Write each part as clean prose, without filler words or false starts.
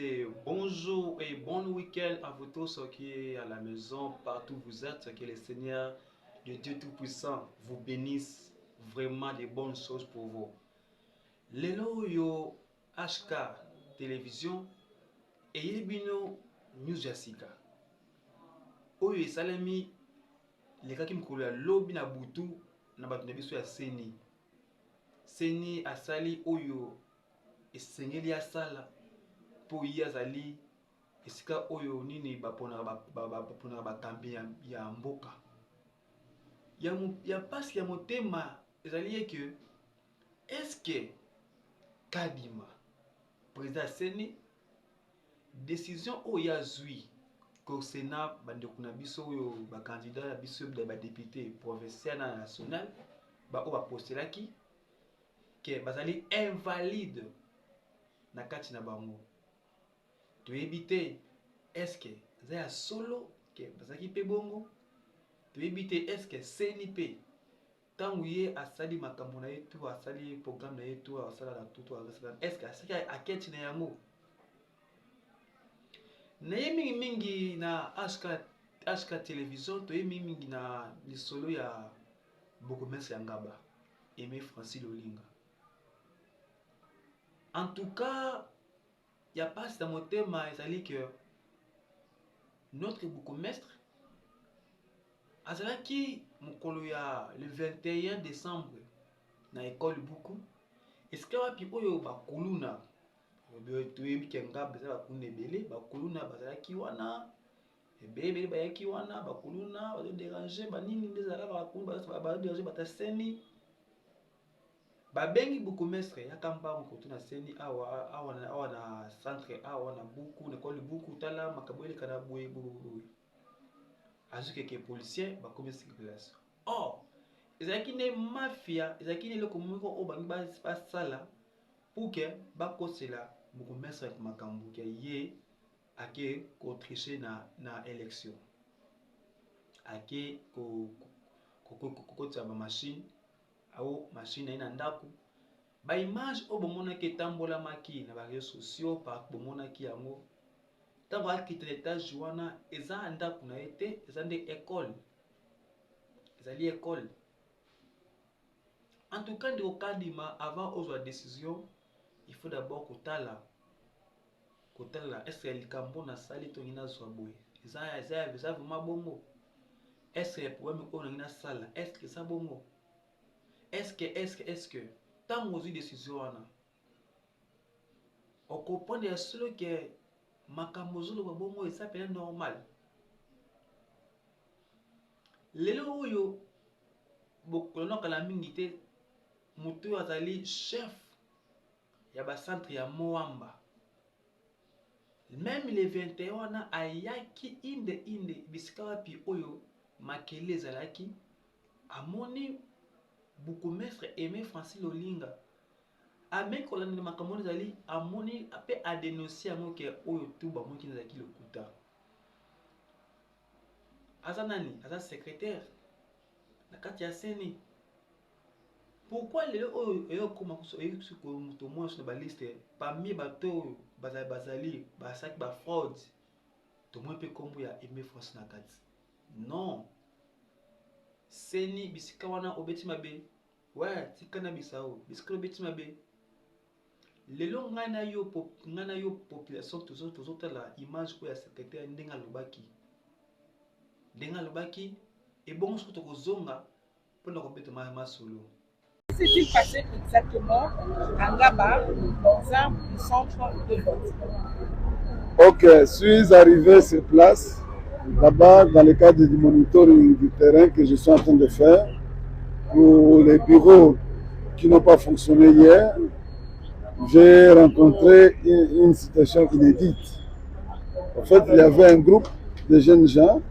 c'est bonjour et bon week-end à vous tous qui est à la maison, partout où vous êtes, que le Seigneur, le Dieu Tout-Puissant, vous bénisse vraiment des bonnes choses pour vous. Lelo yo HK Télévision et yebino News Jessica. Oyo esalemi lekaki mokolo ya lobi na butu na bato na biso ya Seni. Seni asali oyo esengeli asala po ye azali esika oyo nini baponaka bakambi ya mboka ya pasi ya motema ezali ye ke eske Kadima président Seni décision oyo azwi ko Sénat bandeko na biso oyo bakandidat ya biso ya badepute provincial na national oyo bapostelaki ke bazali invalide na kati na bango. Toyebi te eske za ya solo ke bazaki pe bongo. Toyebi te eske Seni pe tangu ye asali makambo na ye tu asali programme na ye tu asala na tutu eske asaki aketi na yango. Na ye mingi na HK Télévision toyebi mingi na lisolo ya Bourgmestre ya Ngaba Aimé Francis Lolinga. En tout cas, il n'y a pas de motema ezali que notre bourgmestre azalaki mokolo ya le 21 décembre na école Buku. Est-ce que wapi oyo bakuluna toyebi ke Ngaba eza bakuluna ebele bakuluna bazalaki wana ebele bayaki wana bakuluna bazo déranger banini ndezala bakuluna bazo déranger bata Seni. Babengi bourgmestre yakamba mkoto na Seni awa na centre awa na Buku na école Buku tala makabwele kana boye azuke ke policier bakomi circulation. Or ezalaki ne mafia ezalaki ne loko moko o bangi basala pour que bakosela bourgmestre makambo ke ye ake ko tricher na élection ake ko ba machine au machine na ndako ba image o bomona ke tambola maki na ba réseaux sociaux par bomona ki yango tango akite l'étage wana eza ndako na ete eza nde école ezali école. En tout cas de Kadima avant aux décision il faut d'abord kotala est-ce que likambo na sali to ngina zwa boye eza vraiment bongo. Est-ce que problème on ngina sala est-ce que ça bongo. Est-ce que tant aux décisions wana on comprend ya solo que makambo zolo babongo eza pe normal. Lelo oyo bokolono kala mingi te mutu azali chef ya ba centre ya Moamba. Même les 21 wana ayaki inde bisika wapi oyo makele ezalaki amoni bourgmestre Aimé Francis Lolinga ame kolanda makambo ezali amoni ape a dénoncer yango ke oyo tu bamoki ezalaki lokuta aza nani aza secrétaire na kati ya Seni. Pourquoi lelo oyo eyokoma kuso eyusuko muto mwanso na ba liste parmi bato oyo bazali basaki ba fraude to mwe pe kombo ya Aimé Francis na kati. Non, Seni bisika wana obeti mabe ouais tikana bisao bisika obeti mabe lelo ngana yo population tozotala image ko ya secrétaire ndenga lobaki et bon surtout kozonga pour ko beta masolo. Qu'est-ce qui s'est passé exactement à Ngaba dans un centre de vote? Ok, je suis arrivé sur place, là-bas dans le cadre du monitoring du terrain que je suis en train de faire pour les bureaux qui n'ont pas fonctionné hier. J'ai rencontré une situation inédite. En fait, il y avait un groupe de jeunes gens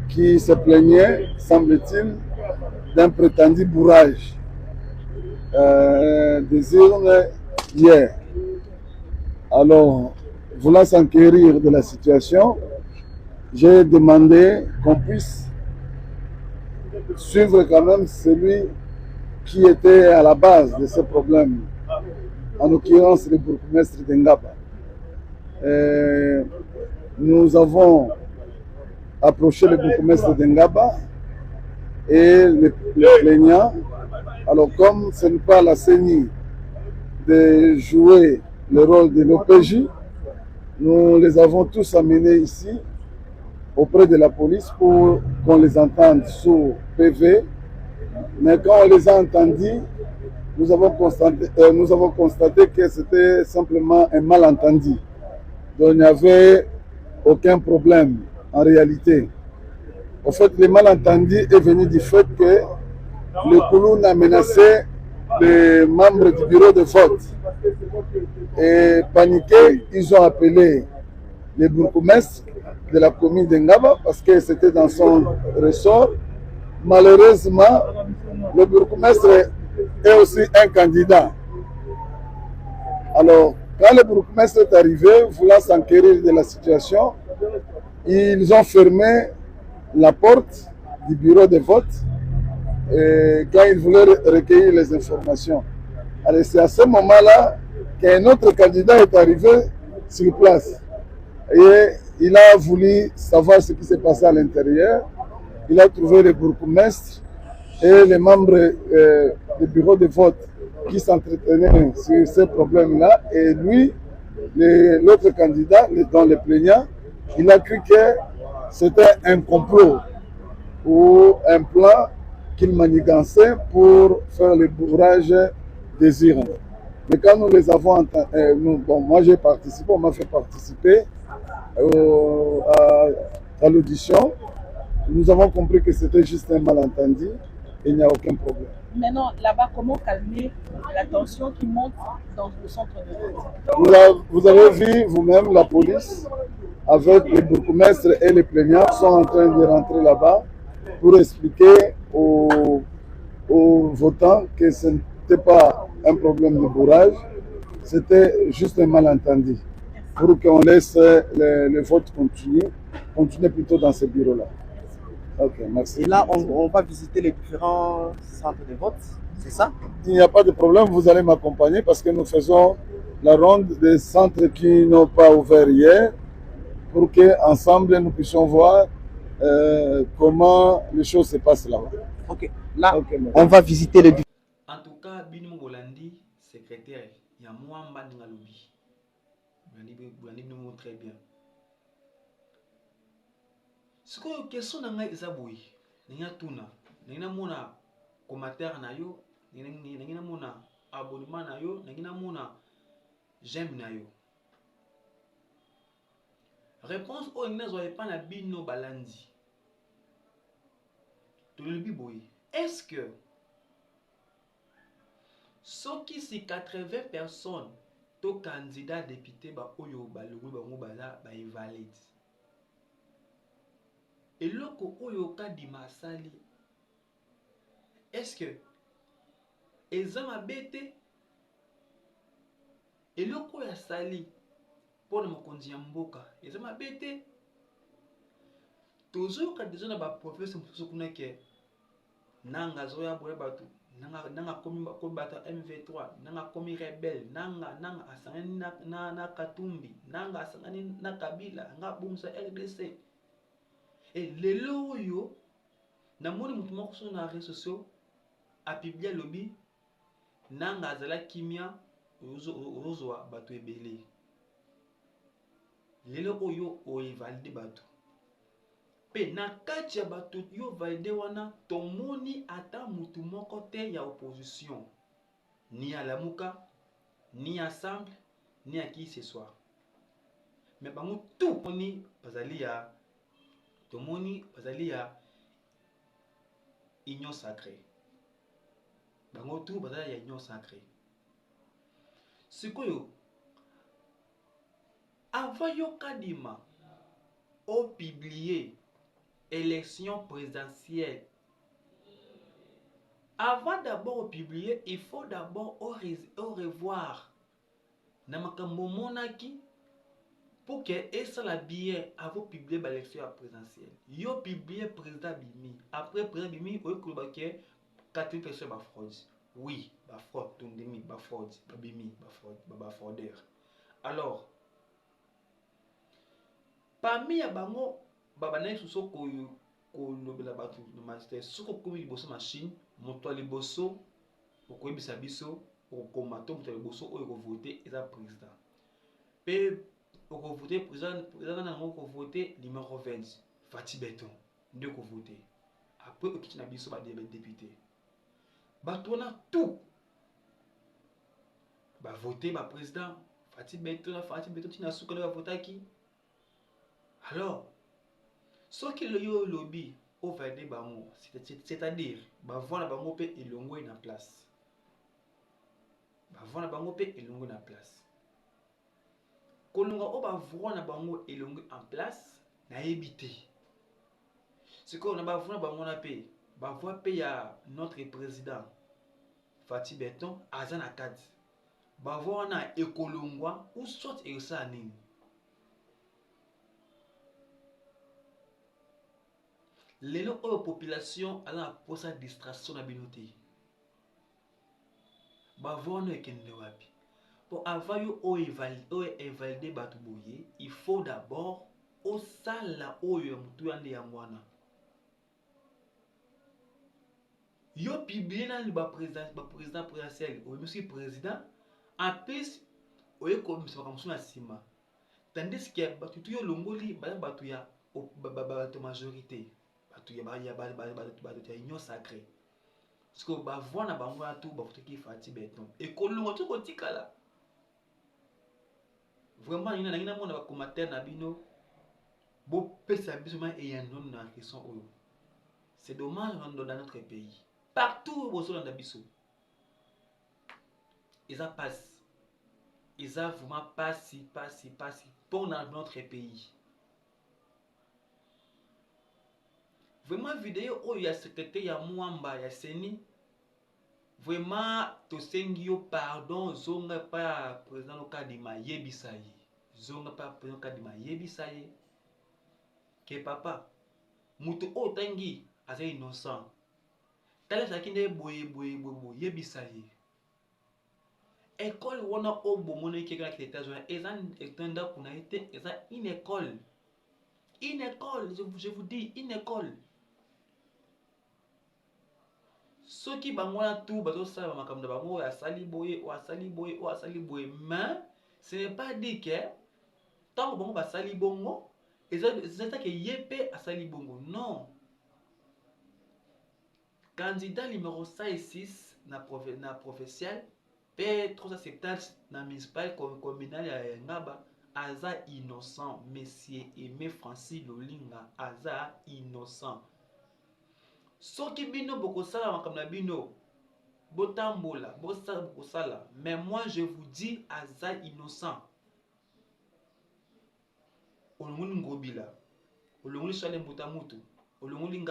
qui se plaignaient, semble-t-il, d'un prétendu bourrage des urnes hier. Alors, voulant s'enquérir de la situation, j'ai demandé qu'on puisse suivre quand même celui qui était à la base de ce problème, en l'occurrence le bourgmestre de Ngaba. Nous avons approché le bourgmestre de Ngaba et le plaignant. Alors comme ce n'est pas la CENI de jouer le rôle de l'OPJ, nous les avons tous amenés ici auprès de la police pour qu'on les entende sous PV. Mais quand on les a entendus, nous avons constaté que c'était simplement un malentendu. Donc il n'y avait aucun problème en réalité. En fait, le malentendu est venu du fait que le Kouloun a menacé les membres du bureau de vote. Et paniqués, ils ont appelé le bourgmestre de la commune de Ngaba parce que c'était dans son ressort. Malheureusement, le bourgmestre est aussi un candidat. Alors, quand le bourgmestre est arrivé, voulant s'enquérir de la situation, ils ont fermé la porte du bureau de vote et quand ils voulaient recueillir les informations. Alors, c'est à ce moment-là qu'un autre candidat est arrivé sur place. Et il a voulu savoir ce qui s'est passé à l'intérieur. Il a trouvé le bourgmestre et les membres du bureau de vote qui s'entretenaient sur ces problèmes-là. Et lui, l'autre candidat, dans le plaignant, il a cru que c'était un complot ou un plan qu'il manigançait pour faire le bourrage des urnes. Mais quand nous les avons entendus, bon, moi j'ai participé, on m'a fait participer à l'audition. Nous avons compris que c'était juste un malentendu et il n'y a aucun problème. Maintenant, là-bas, comment calmer la tension qui monte dans le centre de vote? Vous avez vu vous-même la police avec le bourgmestre et les plaignants sont en train de rentrer là-bas pour expliquer aux votants que ce n'était pas un problème de bourrage, c'était juste un malentendu pour qu'on laisse le vote continuer plutôt dans ce bureau-là. Ok, merci. Et là, on va visiter les différents centres de vote, c'est ça? Il n'y a pas de problème, vous allez m'accompagner parce que nous faisons la ronde des centres qui n'ont pas ouvert hier pour qu'ensemble nous puissions voir comment les choses se passent là-bas. Ok, là, okay, on va visiter les différents. En tout cas, Binimo Bolandi, secrétaire, il y a moi, Mbandingalobi. Très bien. Ce que la question nanga ezaboui, ninga tuna, ninga mona commentaire na yo, ninga mona abonnement na yo, ninga mona j'aime na yo. Réponse au ninga zoye pas na bino balandi. Tout le biboui. Est-ce que ceux qui si 80 personnes, to candidat député ba oyo ba lugu ba mobala ba invalide. Et loko oyo kadima sali, est-ce que ezama bete et loko ya sali pour mokonzi ya mboka ezama bete toujours ka déjà na ba professeur mususu kuna ke nanga zoya boya batu nanga komi ko bata MV3 nanga komi rebelle nanga asangani na Katumbi nanga asangani na Kabila nga bumsa RDC. Et lelo yo na moni mutu moko so na réseaux sociaux a publié lobby nanga azala kimia ozwa bato ebele. Lelo oyo o valide bato. Pe na kati ya bato yo valide wana tomoni ata mutu moko te ya opposition. Ni à Lamuka, ni ensemble, ni à qui ce soit. Mais bango tout moni bazali ya tomoni bazali ya union sacrée. Bango tout bazali ya union sacrée. Sikoyo avant yo kadima au publier élection présidentielle. Avant d'abord de publier, il faut d'abord au revoir namakambo monaki pour que essa la billet avant publier l'élection présidentielle. Yo publier président Bimi. Après président Bimi, au que 4 personnes ba fraude. Oui, ba fraude, tondemi, ba fraude, ba Bimi, ba fraude, ba fraudeur. Alors parmi ya bango babana suso ko lobela batu no master soko komi liboso machine moto ya liboso okoyebisa biso okokoma to moto ya liboso oyo kovote eza président pe okovote président nango okovote numéro 20 Fati Beton nde okovote après okiti na biso badéputé bato wana tout bavote baprésident Fati Beton tina suka nde bavotaki. Alors soki yo lobby ovalide bango c'est-à-dire bavona bango pe elongo na place bavona bango pe elongo na place kolonga o bavona bango elongo en place nayebi te sikoyo na bavona bango na pe bavoa pe ya notre président Fati Beton aza na kati bavoa wana ekolongwa ou soit esala nini. Lelo oyo population ala posa distraction na bino te bavono ekende wapi po avant yo oyo invalide bato boye il faut d'abord osala oyo mutu yande yango wana yo publier na ba président présidentiel oyo monsieur président en plus oyo komisa kamso na sima tandis que bato yo longoli bato ya bato majorité bato ya union sacrée parce que bavoa na bango ya tout bafotaki Fati Beton ekolonga to kotikala vraiment ina nangi na mona ba commentaire na bino bo pesa biso ma eyano na question oyo c'est dommage dans notre pays partout où on a biso ils passe ils a vraiment pas pour notre pays. Vraiment vidéo oyo ya secrétaire ya Mwamba ya Seni vraiment tosengi yo pardon zonga pa président Lokadima yebisaye zonga pa président Lokadima yebisaye ke papa mutu otangi aza innocent tala sakinde boye yebisaye école wana obomona keka na États-Unis ezanda kuna été eza une école je vous dis une école. Ceux qui bangona tout bazo sala makambo na bango asali boye mais ce n'est pas dit que tant bango basali bongo c'est que yepé asali bongo non. Candidat numéro 106 na provincial P370 na municipal communal ya Ngaba aza innocent. Monsieur Aimé Francis Lolinga aza innocent. Soki bino bokosala makambo na bino botambola bosala bokosala mais moi je vous dis aza innocent. Olongoli Ngobila olongoli Sale Mbutamutu olongoli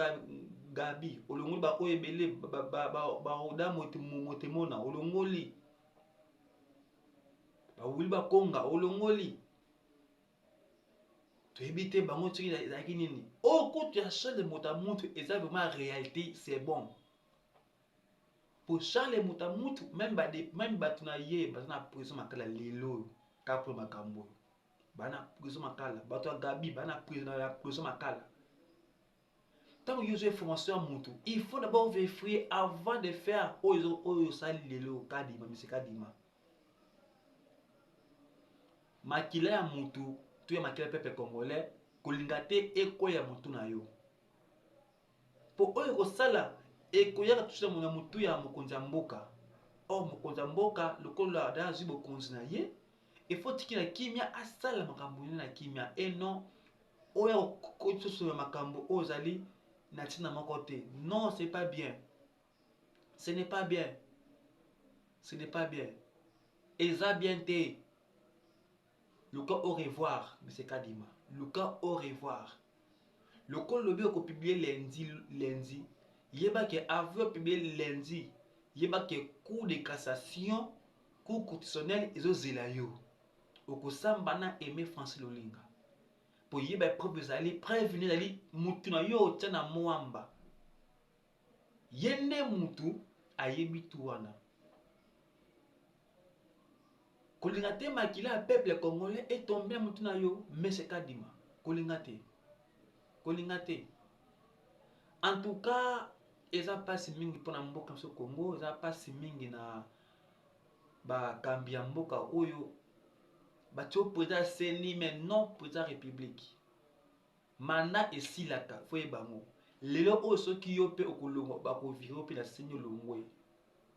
Gabi olongoli ba oyebele ba oda motemona olongoli ba wuli ba konga olongoli tu éviter bango tiki ezaki nini oh quand tu as Sale Mbutamutu eza vraiment réalité c'est bon pour Sale Mbutamutu même batu na ye bazana prison makala lelo ka pour makambo bana prison makala batu ya Gabi bana prison makala. Tant que vous avez formation à Moutou, il faut d'abord vérifier avant de faire Oyo Sali Lelo Kadima, M. Kadima. Makila ya Moutou, tu es makila pepe congolais, kolingate eko ya Moutou na yo. Pour Oyo Sala, eko ya touche na Moutou ya Mokonza Mboka. Or Mokonza Mboka, le col là dans Zibo Konzina ye, il faut tiki na kimia asala makambo na kimia et non Oyo kocho sur makambo ozali. Non, c'est pas bien. Ce n'est pas bien. Ce n'est pas bien. Et ça bien été. Le cas au revoir, M. Kadima. Le cas au revoir. Le cas le bio publié lundi. Yeba que avant publié lundi. Yeba que cour de cassation, cour constitutionnel et aux zélayo. Au Sambana Aimé Francis Lolinga. Pour yeba preuve zali prévenir zali mutu na yo tana Mwamba yende mutu ayebi tu wana kolinga te makila peuple congolais est tombé mutu na yo M. Kadima kolinga te. En tout cas eza pasi mingi mpona mboka biso Congo, eza pasi mingi na bakambi ya mboka oyo batio président seni mais non président république manda esilaka fo yebango lelo oyo soki yo mpe okolongwa bakovire mpe na seni olongwe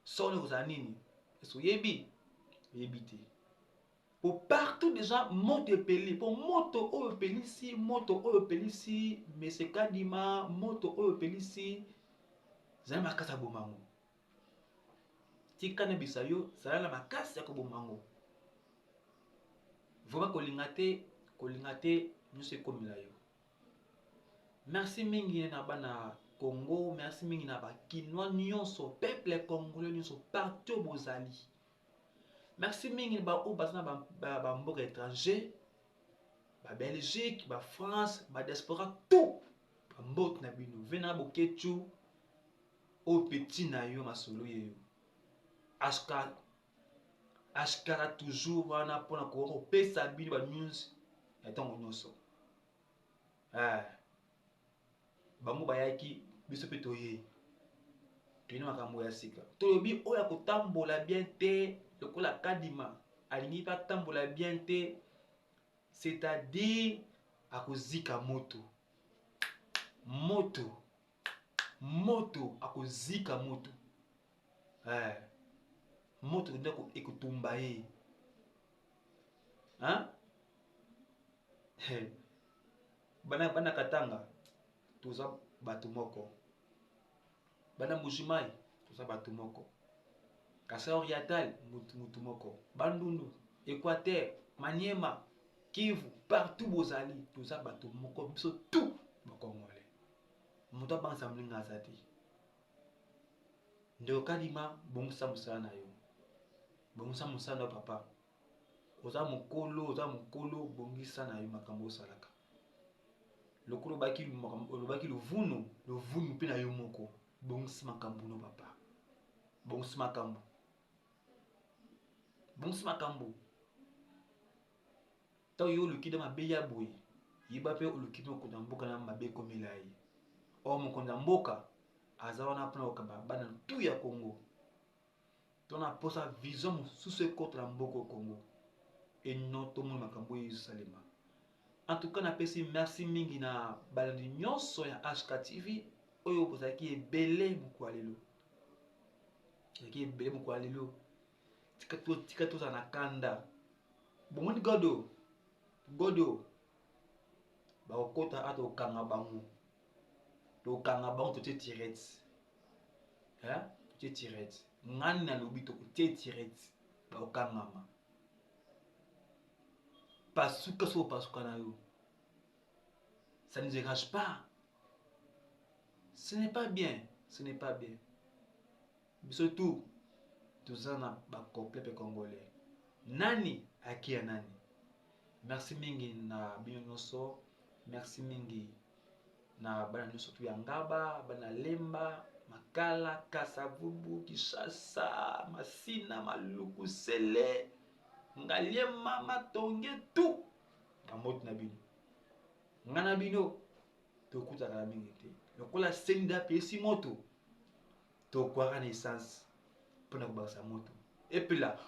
soni kozala nini eso oyebi te po partout déjà moto epeli po moto oyo epelisi Mese Kadima, moto oyo epelisi zala makasi ya bomango tika na bisa yo zala na makasi ya kobomango vraiment kolinga te nyonso ekomela yo. Merci mingi na bana Congo, merci mingi na bakinois nyonso, peuple congolais nyonso partout bozali. Merci mingi ba o bazana ba mboka étranger, ba Belgique, ba France, ba diaspora tout. Ba mbot na bino, vena bokechu o petit na yo masolo yeyo. Ashkara toujours wana pona ko pesa bino ba news ya tango nyonso. Bango bayaki biso pe toye toyina makambo ya sika tolobi oyo akotambola bien te lokola Kadima alingi pa tambola bien te, c'est-à-dire akozika moto akozika moto moto ndeko ekotumba ye bana Katanga toza bato moko, bana Mujimai toza bato moko, Kasai Oriental mutu moko, Bandundu, Équateur, Maniema, Kivu, partout bozali toza bato moko biso tout bakongole moto abanza mlinga azati ndeko Kadima bongisa musala na yo, bongisa musala na papa, oza mokolo bongisa na yo makambo osalaka lokolo baki luvunu mpe na yo moko bongisa makambo no papa, bongisa makambo tayo yo lukida mabe ya boye yiba pe olukida okonda mboka na mabe komela ye o mokonda mboka aza wana mpona kokamba bana tu ya Congo tona posa vision mosusu ekota na mboka Congo eno tomona makambo Yerusalema. En tout cas napesi merci mingi na balandi nyonso ya HK TV oyo bozalaki ebele mokwa lelo tika toza na kanda bomoni godo bakokota ata okanga bango totie tirette ngani na lobi tokotie tirette bakokangama pasuka so pasuka na yo, ça ne dégage pas, ce n'est pas bien. Surtout toza na ba peuple congolais nani akia nani. Merci mingi na bino nyonso, merci mingi na bana nyonso tu ya Ngaba, bana Lemba, Makala, Kasavubu, Kishasa, Masina, Maluku, Sele, Ngaliema, Matonge, tout bamot na bino ngana bino tokutaka na mingi te lokola senda pesi moto tokwaka na essence mpona kobakisa moto epela